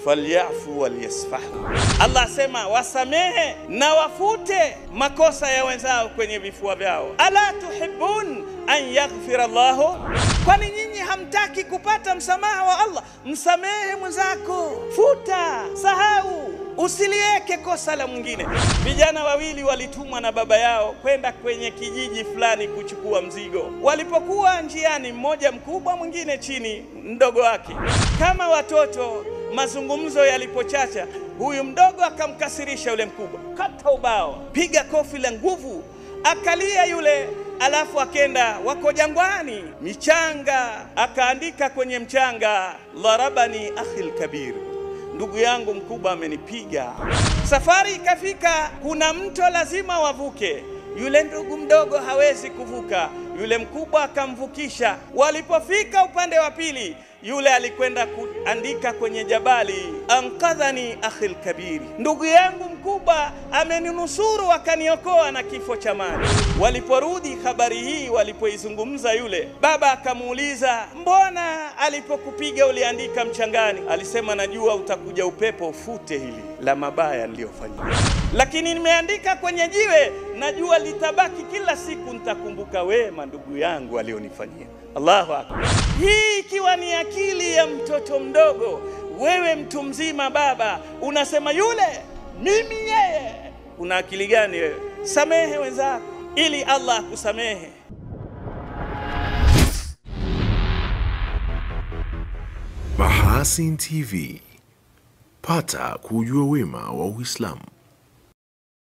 falyafu walyasfahu. Allah asema wasamehe na wafute makosa ya wenzao kwenye vifua vyao. Ala tuhibbun an yaghfira Allahu, kwani nyinyi hamtaki kupata msamaha wa Allah? Msamehe mwenzako, futa, sahau, usilieke kosa la mwingine. Vijana wawili walitumwa na baba yao kwenda kwenye kijiji fulani kuchukua mzigo. Walipokuwa njiani, mmoja mkubwa mwingine chini, mdogo wake. Kama watoto, mazungumzo yalipochacha, huyu mdogo akamkasirisha yule mkubwa, kata ubao, piga kofi la nguvu, akalia yule. Alafu akenda, wako jangwani, michanga, akaandika kwenye mchanga, dharabani akhil kabir, ndugu yangu mkubwa amenipiga. Safari ikafika, kuna mto lazima wavuke. Yule ndugu mdogo hawezi kuvuka, yule mkubwa akamvukisha. Walipofika upande wa pili, yule alikwenda kuandika kwenye jabali, anqadhani akhil kabir, ndugu yangu mkubwa ameninusuru akaniokoa na kifo cha mali. Waliporudi habari hii, walipoizungumza, yule baba akamuuliza, mbona alipokupiga uliandika mchangani? Alisema, najua utakuja upepo ufute hili la mabaya niliyofanya, lakini nimeandika kwenye jiwe, najua litabaki kila siku, nitakumbuka wema ndugu yangu alionifanyia. Allahu akbar. Hii ikiwa ni akili ya mtoto mdogo, wewe mtu mzima baba unasema yule, mimi yeye. Una akili gani wewe? Samehe wenzako ili Allah akusamehe. Mahasin TV, pata kujua wema wa Uislamu.